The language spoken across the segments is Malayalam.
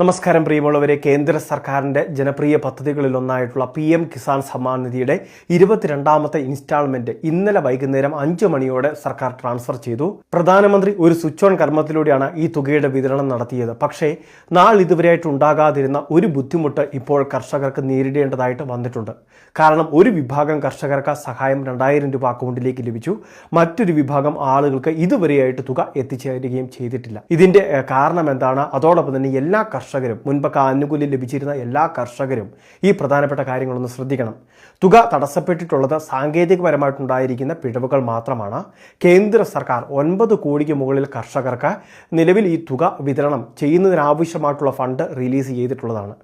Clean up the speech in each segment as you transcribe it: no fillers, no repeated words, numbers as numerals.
നമസ്കാരം പ്രിയമുള്ളവരെ. കേന്ദ്ര സർക്കാരിൻ്റെ ജനപ്രിയ പദ്ധതികളിലൊന്നായിട്ടുള്ള PM കിസാൻ സമ്മാൻ നിധിയുടെ 22ാമത്തെ ഇൻസ്റ്റാൾമെന്റ് ഇന്നലെ വൈകുന്നേരം 5 മണിയോടെ സർക്കാർ ട്രാൻസ്ഫർ ചെയ്തു. പ്രധാനമന്ത്രി ഒരു സ്വിച്ച് ഓൺ കർമ്മത്തിലൂടെയാണ് ഈ തുകയുടെ വിതരണം നടത്തിയത്. പക്ഷേ നാളിതുവരെയായിട്ട് ഉണ്ടാകാതിരുന്ന ഒരു ബുദ്ധിമുട്ട് ഇപ്പോൾ കർഷകർക്ക് നേരിടേണ്ടതായിട്ട് വന്നിട്ടുണ്ട്. കാരണം ഒരു വിഭാഗം കർഷകർക്ക് സഹായം 2000 രൂപ അക്കൗണ്ടിലേക്ക് ലഭിച്ചു. മറ്റൊരു വിഭാഗം ആളുകൾക്ക് ഇതുവരെയായിട്ട് തുക എത്തിച്ചേരുകയും ചെയ്തിട്ടില്ല. ഇതിന്റെ കാരണം എന്താണ്? അതോടൊപ്പം തന്നെ എല്ലാ കർഷകരും, മുൻപൊക്കെ ആനുകൂല്യം ലഭിച്ചിരുന്ന എല്ലാ കർഷകരും ഈ പ്രധാനപ്പെട്ട കാര്യങ്ങളൊന്ന് ശ്രദ്ധിക്കണം. തുക തടസ്സപ്പെട്ടിട്ടുള്ളത് സാങ്കേതികപരമായിട്ടുണ്ടായിരിക്കുന്ന പിഴവുകൾ മാത്രമാണ്. കേന്ദ്ര സർക്കാർ 9 കോടിക്ക് മുകളിൽ കർഷകർക്ക് നിലവിൽ ഈ തുക വിതരണം ചെയ്യുന്നതിനാവശ്യമായിട്ടുള്ള ഫണ്ട് റിലീസ് ചെയ്തിട്ടുള്ളതാണ്.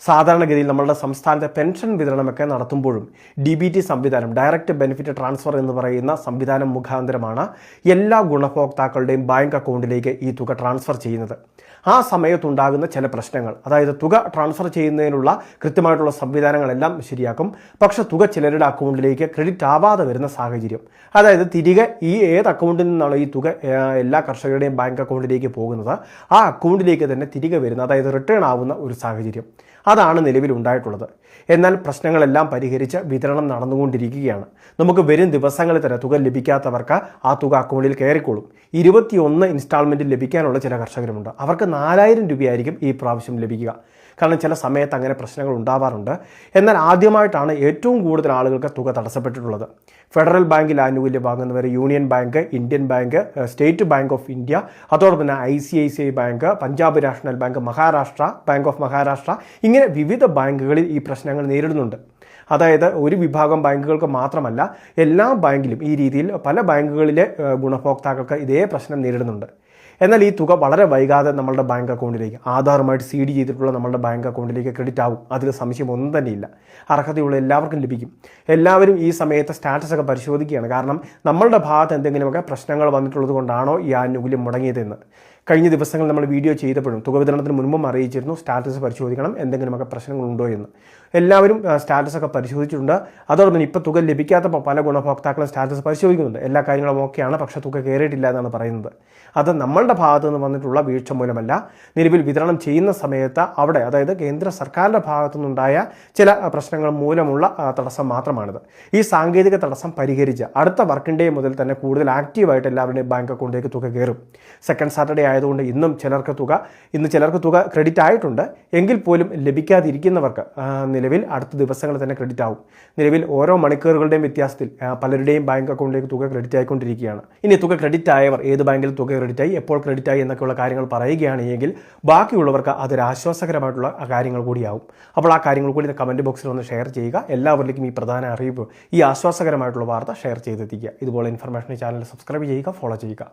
സാധാരണഗതിയിൽ നമ്മളുടെ സംസ്ഥാനത്തെ പെൻഷൻ വിതരണമൊക്കെ നടത്തുമ്പോഴും DBT സംവിധാനം, ഡയറക്റ്റ് ബെനിഫിറ്റ് ട്രാൻസ്ഫർ എന്ന് പറയുന്ന സംവിധാനം മുഖാന്തരമാണ് എല്ലാ ഗുണഭോക്താക്കളുടെയും ബാങ്ക് അക്കൗണ്ടിലേക്ക് ഈ തുക ട്രാൻസ്ഫർ ചെയ്യുന്നത്. ആ സമയത്തുണ്ടാകുന്ന ചില പ്രശ്നങ്ങൾ, അതായത് തുക ട്രാൻസ്ഫർ ചെയ്യുന്നതിനുള്ള കൃത്യമായിട്ടുള്ള സംവിധാനങ്ങളെല്ലാം ശരിയാക്കും. പക്ഷേ തുക ചിലരുടെ അക്കൗണ്ടിലേക്ക് ക്രെഡിറ്റ് ആവാതെ വരുന്ന സാഹചര്യം, അതായത് തിരികെ ഈ ഏത് അക്കൗണ്ടിൽ നിന്നാണ് ഈ തുക എല്ലാ കർഷകരുടെയും ബാങ്ക് അക്കൗണ്ടിലേക്ക് പോകുന്നത്, ആ അക്കൗണ്ടിലേക്ക് തന്നെ തിരികെ വരുന്ന, അതായത് റിട്ടേൺ ആവുന്ന ഒരു സാഹചര്യം, അതാണ് നിലവിൽ ഉണ്ടായിട്ടുള്ളത്. എന്നാൽ പ്രശ്നങ്ങളെല്ലാം പരിഹരിച്ച് വിതരണം നടന്നുകൊണ്ടിരിക്കുകയാണ്. നമുക്ക് വരും ദിവസങ്ങളിൽ തന്നെ തുക ലഭിക്കാത്തവർക്ക് ആ തുക അക്കൗണ്ടിൽ കയറിക്കോളും. 21 ഇൻസ്റ്റാൾമെൻറ്റിൽ ലഭിക്കാനുള്ള ചില കർഷകരുമുണ്ട്. അവർക്ക് 4000 രൂപയായിരിക്കും ഈ പ്രാവശ്യം ലഭിക്കുക. കാരണം ചില സമയത്ത് അങ്ങനെ പ്രശ്നങ്ങൾ ഉണ്ടാവാറുണ്ട്. എന്നാൽ ആദ്യമായിട്ടാണ് ഏറ്റവും കൂടുതൽ ആളുകൾക്ക് തുക തടസ്സപ്പെട്ടിട്ടുള്ളത്. ഫെഡറൽ ബാങ്കിൽ ആനുകൂല്യം വാങ്ങുന്നവർ, union bank, Indian bank, state bank of India, അതോടൊപ്പം തന്നെ ICICI bank, Punjab national bank, Maharashtra, bank of Maharashtra, ഇങ്ങനെ വിവിധ ബാങ്കുകളിൽ ഈ പ്രശ്നങ്ങൾ നേരിടുന്നുണ്ട്. അതായത് ഒരു വിഭാഗം ബാങ്കുകൾക്ക് മാത്രമല്ല, എല്ലാ ബാങ്കിലും ഈ രീതിയിൽ പല ബാങ്കുകളിലെ ഗുണഭോക്താക്കൾക്ക് ഇതേ പ്രശ്നം നേരിടുന്നുണ്ട്. എന്നാൽ ഈ തുക വളരെ വൈകാതെ നമ്മളുടെ ബാങ്ക് അക്കൗണ്ടിലേക്ക്, ആധാറുമായിട്ട് CD ചെയ്തിട്ടുള്ള നമ്മളുടെ ബാങ്ക് അക്കൗണ്ടിലേക്ക് ക്രെഡിറ്റ് ആവും. അതിൽ സംശയം ഒന്നും തന്നെയില്ല. അർഹതയുള്ള എല്ലാവർക്കും ലഭിക്കും. എല്ലാവരും ഈ സമയത്ത് സ്റ്റാറ്റസൊക്കെ പരിശോധിക്കുകയാണ്. കാരണം നമ്മളുടെ ഭാഗത്ത് എന്തെങ്കിലുമൊക്കെ പ്രശ്നങ്ങൾ വന്നിട്ടുള്ളത് കൊണ്ടാണോ ഈ ആനുകൂല്യം മുടങ്ങിയതെന്ന്. കഴിഞ്ഞ ദിവസങ്ങൾ നമ്മൾ വീഡിയോ ചെയ്തപ്പോഴും തുക വിതരണത്തിന് മുൻപും അറിയിച്ചിരുന്നു സ്റ്റാറ്റസ് പരിശോധിക്കണം, എന്തെങ്കിലുമൊക്കെ പ്രശ്നങ്ങളുണ്ടോ എന്ന്. എല്ലാവരും സ്റ്റാറ്റസൊക്കെ പരിശോധിച്ചിട്ടുണ്ട്. അതോടൊപ്പം ഇപ്പോൾ തുക ലഭിക്കാത്തപ്പോൾ പല ഗുണഭോക്താക്കളും സ്റ്റാറ്റസ് പരിശോധിക്കുന്നുണ്ട്. എല്ലാ കാര്യങ്ങളും ഓക്കെയാണ്, പക്ഷേ തുക കയറിയിട്ടില്ല എന്നാണ് പറയുന്നത്. അത് നമ്മളുടെ ഭാഗത്തു നിന്ന് വന്നിട്ടുള്ള വീഴ്ച മൂലമല്ല. നിലവിൽ വിതരണം ചെയ്യുന്ന സമയത്ത് അവിടെ, അതായത് കേന്ദ്ര സർക്കാരിൻ്റെ ഭാഗത്തു നിന്നുണ്ടായ ചില പ്രശ്നങ്ങൾ മൂലമുള്ള തടസ്സം മാത്രമാണിത്. ഈ സാങ്കേതിക തടസ്സം പരിഹരിച്ച് അടുത്ത വർക്കിംഗ് ഡേ മുതൽ തന്നെ കൂടുതൽ ആക്റ്റീവായിട്ട് എല്ലാവരുടെയും ബാങ്ക് അക്കൗണ്ടിലേക്ക് തുക കയറും. സെക്കൻഡ് സാറ്റർഡേ ആയതുകൊണ്ട് ഇന്ന് ചിലർക്ക് തുക ക്രെഡിറ്റ് ആയിട്ടുണ്ട്. എങ്കിൽ പോലും ലഭിക്കാതിരിക്കുന്നവർക്ക് നിലവിൽ അടുത്ത ദിവസങ്ങളിൽ തന്നെ ക്രെഡിറ്റ് ആവും. നിലവിൽ ഓരോ മണിക്കൂറുകളുടെയും വ്യത്യാസത്തിൽ പലരുടെയും ബാങ്ക് അക്കൗണ്ടിലേക്ക് തുക ക്രെഡിറ്റ് ആയിക്കൊണ്ടിരിക്കുകയാണ്. ഇനി തുക ക്രെഡിറ്റ് ആയവർ ഏത് ബാങ്കിൽ തുക ക്രെഡിറ്റ് ആയി, എപ്പോൾ ക്രെഡിറ്റ് ആയി എന്നൊക്കെയുള്ള കാര്യങ്ങൾ പറയുകയാണെങ്കിൽ ബാക്കിയുള്ളവർക്ക് അതൊരു ആശ്വാസകരമായിട്ടുള്ള കാര്യങ്ങൾ കൂടിയാവും. അപ്പോൾ ആ കാര്യങ്ങൾ കൂടി കമൻറ്റ് ബോക്സിൽ ഒന്ന് ഷെയർ ചെയ്യുക. എല്ലാവരിലേക്കും ഈ പ്രധാന അറിയിപ്പ്, ഈ ആശ്വാസകരമായിട്ടുള്ള വാർത്ത ഷെയർ ചെയ്തെത്തിക്കുക. ഇതുപോലെ ഇൻഫർമേഷൻ ചാനൽ സബ്സ്ക്രൈബ് ചെയ്യുക, ഫോളോ ചെയ്യുക.